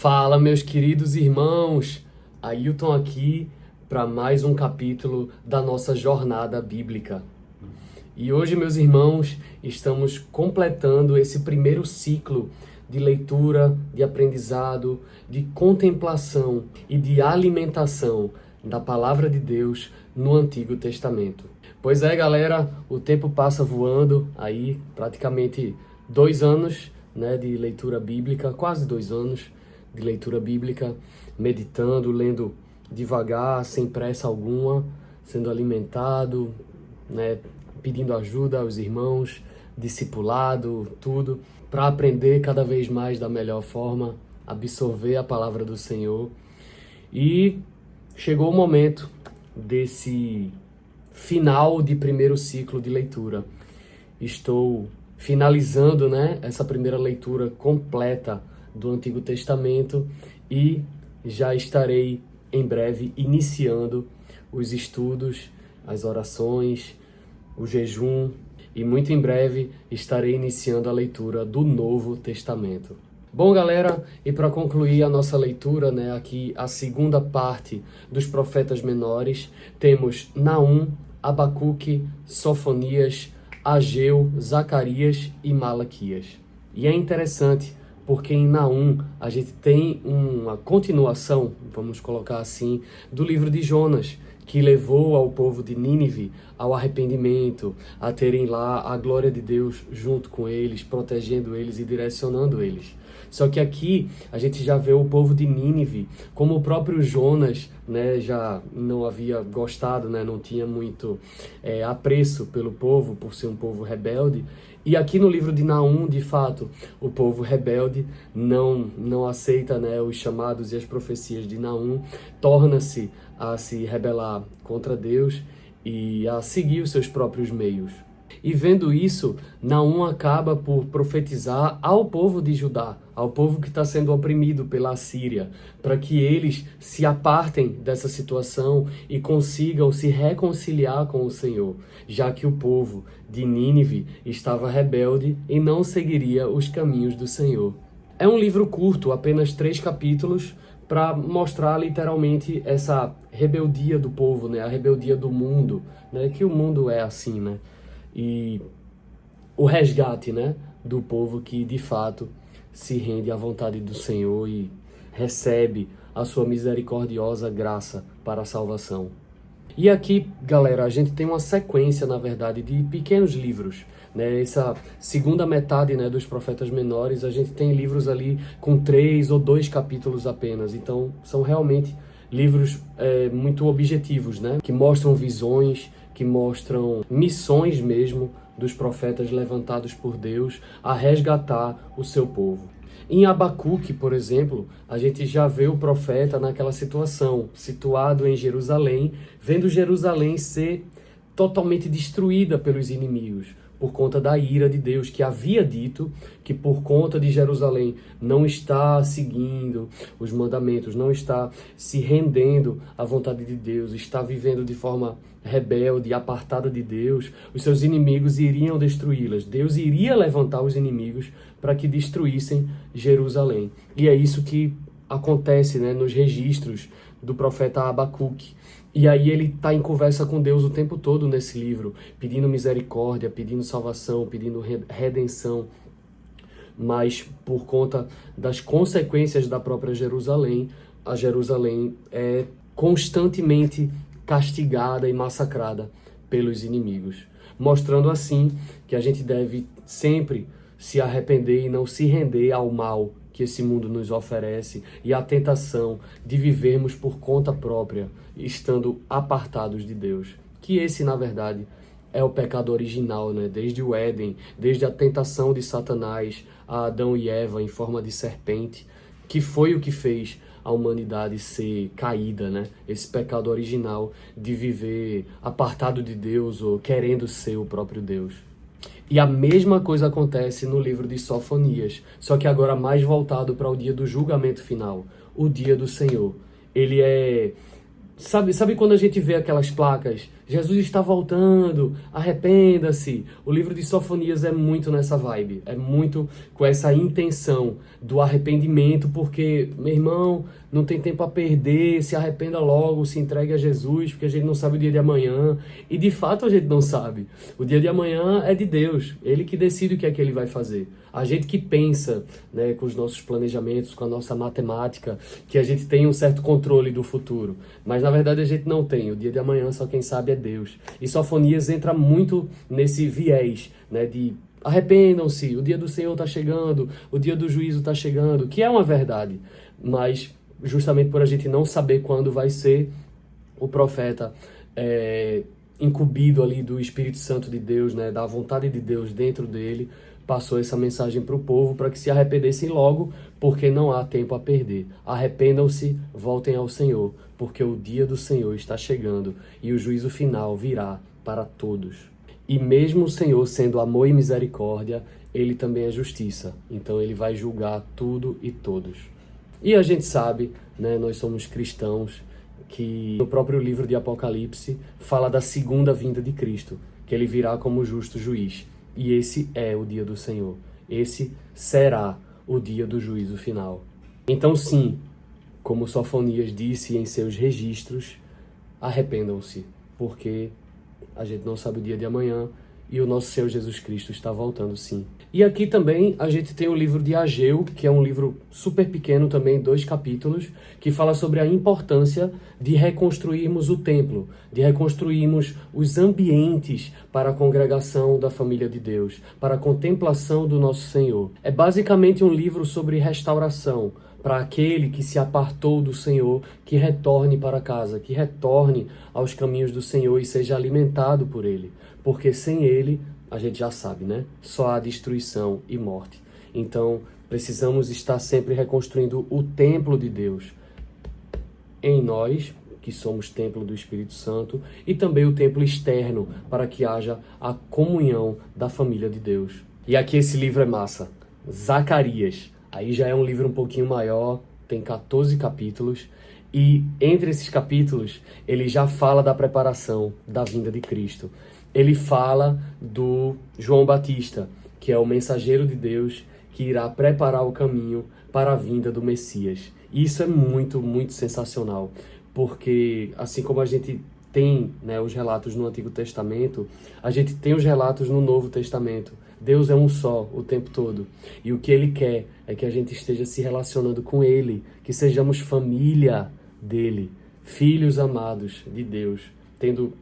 Fala, meus queridos irmãos! Ailton aqui para mais um capítulo da nossa jornada bíblica. E hoje, meus irmãos, estamos completando esse primeiro ciclo de leitura, de aprendizado, de contemplação e de alimentação da Palavra de Deus no Antigo Testamento. Pois é, galera, o tempo passa voando, aí praticamente 2 anos, de leitura bíblica, quase 2 anos de leitura bíblica, meditando, lendo devagar, sem pressa alguma, sendo alimentado, pedindo ajuda aos irmãos, discipulado, tudo, para aprender cada vez mais da melhor forma, absorver a palavra do Senhor. E chegou o momento desse final de primeiro ciclo de leitura. Estou finalizando, essa primeira leitura completa do Antigo Testamento e já estarei em breve iniciando os estudos, as orações, o jejum e muito em breve estarei iniciando a leitura do Novo Testamento. Bom, galera, e para concluir a nossa leitura, aqui a segunda parte dos profetas menores, temos Naum, Abacuque, Sofonias, Ageu, Zacarias e Malaquias. E é interessante porque em Naum a gente tem uma continuação, vamos colocar assim, do livro de Jonas, que levou ao povo de Nínive ao arrependimento, a terem lá a glória de Deus junto com eles, protegendo eles e direcionando eles. Só que aqui a gente já vê o povo de Nínive, como o próprio Jonas, já não havia gostado, não tinha muito apreço pelo povo, por ser um povo rebelde. E aqui no livro de Naum, de fato, o povo rebelde não aceita os chamados e as profecias de Naum, torna-se a se rebelar contra Deus e a seguir os seus próprios meios. E vendo isso, Naum acaba por profetizar ao povo de Judá, ao povo que está sendo oprimido pela Assíria, para que eles se apartem dessa situação e consigam se reconciliar com o Senhor, já que o povo de Nínive estava rebelde e não seguiria os caminhos do Senhor. É um livro curto, apenas 3 capítulos, para mostrar literalmente essa rebeldia do povo, a rebeldia do mundo, que o mundo é assim, e o resgate, do povo que de fato se rende à vontade do Senhor e recebe a sua misericordiosa graça para a salvação. E aqui, galera, a gente tem uma sequência, na verdade, de pequenos livros. Essa segunda metade dos profetas menores, a gente tem livros ali com 3 ou 2 capítulos apenas. Então, são realmente livros muito objetivos, que mostram visões, que mostram missões mesmo dos profetas levantados por Deus a resgatar o seu povo. Em Abacuque, por exemplo, a gente já vê o profeta naquela situação, situado em Jerusalém, vendo Jerusalém ser totalmente destruída pelos inimigos, por conta da ira de Deus, que havia dito que por conta de Jerusalém não está seguindo os mandamentos, não está se rendendo à vontade de Deus, está vivendo de forma rebelde, apartada de Deus, os seus inimigos iriam destruí-las. Deus iria levantar os inimigos para que destruíssem Jerusalém. E é isso que acontece nos registros do profeta Abacuque. E aí ele está em conversa com Deus o tempo todo nesse livro, pedindo misericórdia, pedindo salvação, pedindo redenção. Mas por conta das consequências da própria Jerusalém, a Jerusalém é constantemente castigada e massacrada pelos inimigos. Mostrando assim que a gente deve sempre se arrepender e não se render ao mal que esse mundo nos oferece e à tentação de vivermos por conta própria, estando apartados de Deus. Que esse, na verdade, é o pecado original, Desde o Éden, desde a tentação de Satanás a Adão e Eva em forma de serpente, que foi o que fez a humanidade ser caída, Esse pecado original de viver apartado de Deus ou querendo ser o próprio Deus. E a mesma coisa acontece no livro de Sofonias, só que agora mais voltado para o dia do julgamento final, o dia do Senhor. Ele é Sabe quando a gente vê aquelas placas? Jesus está voltando, arrependa-se. O livro de Sofonias é muito nessa vibe, é muito com essa intenção do arrependimento, porque, meu irmão, não tem tempo a perder, se arrependa logo, se entregue a Jesus, porque a gente não sabe o dia de amanhã. E de fato a gente não sabe. O dia de amanhã é de Deus, Ele que decide o que é que Ele vai fazer. A gente que pensa, né, com os nossos planejamentos, com a nossa matemática, que a gente tem um certo controle do futuro. Mas na verdade a gente não tem. O dia de amanhã só quem sabe é Deus. E Sofonias entra muito nesse viés, né, de arrependam-se, o dia do Senhor está chegando, o dia do juízo está chegando, que é uma verdade. Mas justamente por a gente não saber quando vai ser, o profeta incumbido ali do Espírito Santo de Deus, né, da vontade de Deus dentro dele, passou essa mensagem para o povo para que se arrependessem logo, porque não há tempo a perder. Arrependam-se, voltem ao Senhor, porque o dia do Senhor está chegando e o juízo final virá para todos. E mesmo o Senhor sendo amor e misericórdia, Ele também é justiça. Então Ele vai julgar tudo e todos. E a gente sabe, né, nós somos cristãos, que no próprio livro de Apocalipse fala da segunda vinda de Cristo, que Ele virá como justo juiz. E esse é o dia do Senhor. Esse será o dia do juízo final. Então sim, como Sofonias disse em seus registros, arrependam-se, porque a gente não sabe o dia de amanhã e o nosso Senhor Jesus Cristo está voltando sim. E aqui também a gente tem o livro de Ageu, que é um livro super pequeno também, 2 capítulos, que fala sobre a importância de reconstruirmos o templo, de reconstruirmos os ambientes para a congregação da família de Deus, para a contemplação do nosso Senhor. É basicamente um livro sobre restauração, para aquele que se apartou do Senhor, que retorne para casa, que retorne aos caminhos do Senhor e seja alimentado por Ele. Porque sem Ele, a gente já sabe, né? Só há destruição e morte. Então, precisamos estar sempre reconstruindo o templo de Deus em nós, que somos templo do Espírito Santo, e também o templo externo, para que haja a comunhão da família de Deus. E aqui esse livro é massa. Zacarias. Aí já é um livro um pouquinho maior, tem 14 capítulos, e entre esses capítulos ele já fala da preparação da vinda de Cristo. Ele fala do João Batista, que é o mensageiro de Deus que irá preparar o caminho para a vinda do Messias. E isso é muito, muito sensacional, porque assim como a gente tem, né, os relatos no Antigo Testamento, a gente tem os relatos no Novo Testamento. Deus é um só o tempo todo. E o que Ele quer é que a gente esteja se relacionando com Ele, que sejamos família dEle, filhos amados de Deus, tendo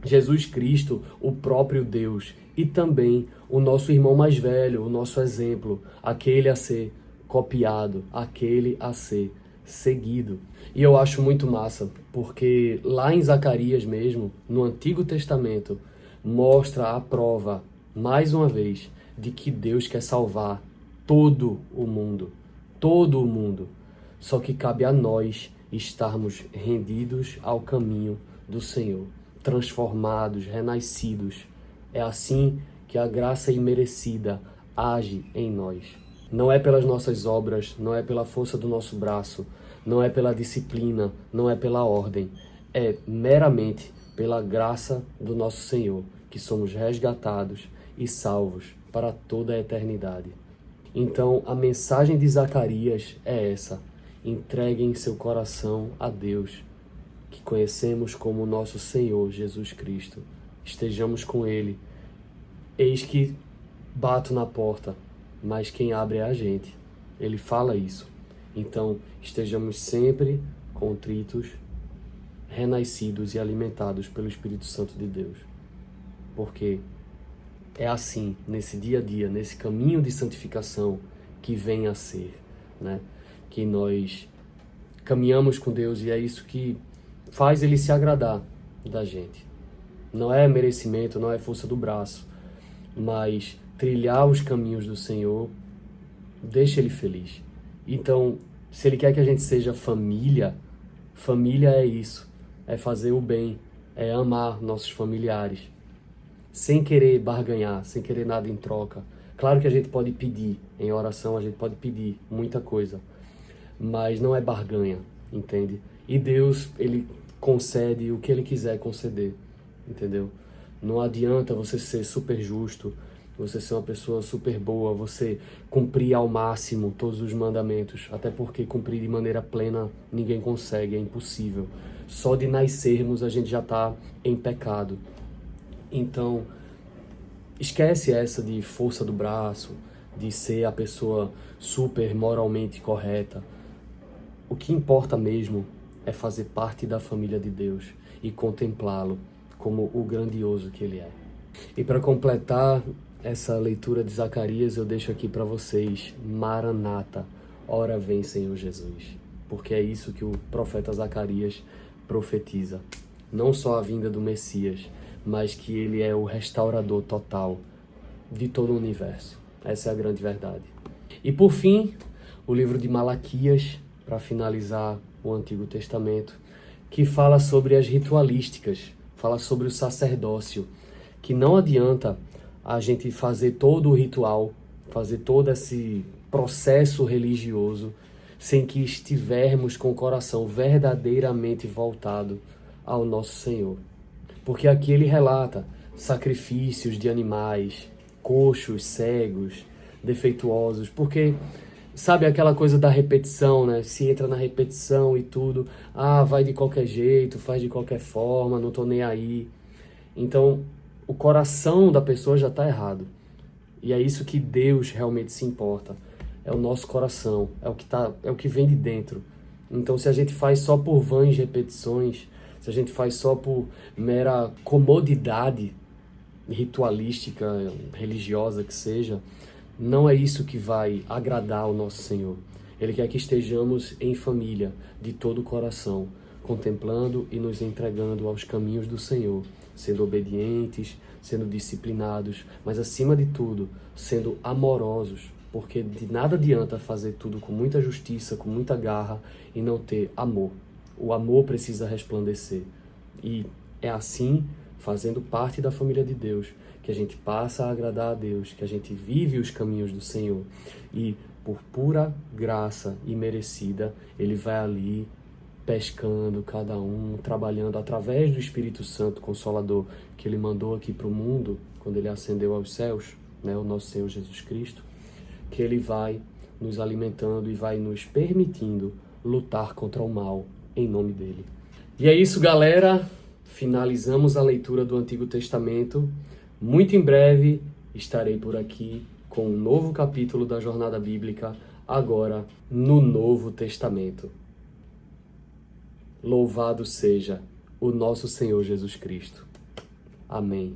Jesus Cristo, o próprio Deus, e também o nosso irmão mais velho, o nosso exemplo, aquele a ser copiado, aquele a ser seguido. E eu acho muito massa, porque lá em Zacarias mesmo, no Antigo Testamento, mostra a prova, mais uma vez, de que Deus quer salvar todo o mundo. Todo o mundo. Só que cabe a nós estarmos rendidos ao caminho do Senhor, transformados, renascidos. É assim que a graça imerecida age em nós. Não é pelas nossas obras, não é pela força do nosso braço, não é pela disciplina, não é pela ordem. É meramente pela graça do nosso Senhor que somos resgatados e salvos para toda a eternidade. Então, a mensagem de Zacarias é essa: entreguem seu coração a Deus, que conhecemos como nosso Senhor Jesus Cristo. Estejamos com Ele. Eis que bato na porta, mas quem abre é a gente. Ele fala isso. Então, estejamos sempre contritos, renascidos e alimentados pelo Espírito Santo de Deus. Porque é assim, nesse dia a dia, nesse caminho de santificação que vem a ser, né? Que nós caminhamos com Deus e é isso que faz Ele se agradar da gente. Não é merecimento, não é força do braço, mas trilhar os caminhos do Senhor deixa Ele feliz. Então, se Ele quer que a gente seja família, família é isso, é fazer o bem, é amar nossos familiares, sem querer barganhar, sem querer nada em troca. Claro que a gente pode pedir, em oração a gente pode pedir muita coisa, mas não é barganha, entende? E Deus, Ele concede o que Ele quiser conceder, entendeu? Não adianta você ser super justo, você ser uma pessoa super boa, você cumprir ao máximo todos os mandamentos, até porque cumprir de maneira plena ninguém consegue, é impossível. Só de nascermos a gente já está em pecado. Então, esquece essa de força do braço, de ser a pessoa super moralmente correta. O que importa mesmo é fazer parte da família de Deus e contemplá-lo como o grandioso que Ele é. E para completar essa leitura de Zacarias, eu deixo aqui para vocês, Maranata, ora vem Senhor Jesus. Porque é isso que o profeta Zacarias profetiza. Não só a vinda do Messias, mas que Ele é o restaurador total de todo o universo. Essa é a grande verdade. E por fim, o livro de Malaquias, para finalizar o Antigo Testamento, que fala sobre as ritualísticas, fala sobre o sacerdócio, que não adianta a gente fazer todo o ritual, fazer todo esse processo religioso, sem que estivermos com o coração verdadeiramente voltado ao nosso Senhor. Porque aqui ele relata sacrifícios de animais, coxos, cegos, defeituosos, porque sabe aquela coisa da repetição, né? Se entra na repetição e tudo, vai de qualquer jeito, faz de qualquer forma, não tô nem aí. Então, o coração da pessoa já está errado. E é isso que Deus realmente se importa. É o nosso coração, é o que vem de dentro. Então, se a gente faz só por vãs repetições, se a gente faz só por mera comodidade ritualística, religiosa que seja, não é isso que vai agradar ao nosso Senhor. Ele quer que estejamos em família, de todo o coração, contemplando e nos entregando aos caminhos do Senhor, sendo obedientes, sendo disciplinados, mas acima de tudo, sendo amorosos, porque de nada adianta fazer tudo com muita justiça, com muita garra e não ter amor. O amor precisa resplandecer. E é assim, fazendo parte da família de Deus, que a gente passa a agradar a Deus, que a gente vive os caminhos do Senhor. E por pura graça imerecida, Ele vai ali pescando cada um, trabalhando através do Espírito Santo Consolador que Ele mandou aqui para o mundo, quando Ele ascendeu aos céus, né, o nosso Senhor Jesus Cristo, que Ele vai nos alimentando e vai nos permitindo lutar contra o mal, em nome dEle. E é isso, galera. Finalizamos a leitura do Antigo Testamento. Muito em breve estarei por aqui com um novo capítulo da Jornada Bíblica, agora no Novo Testamento. Louvado seja o nosso Senhor Jesus Cristo. Amém.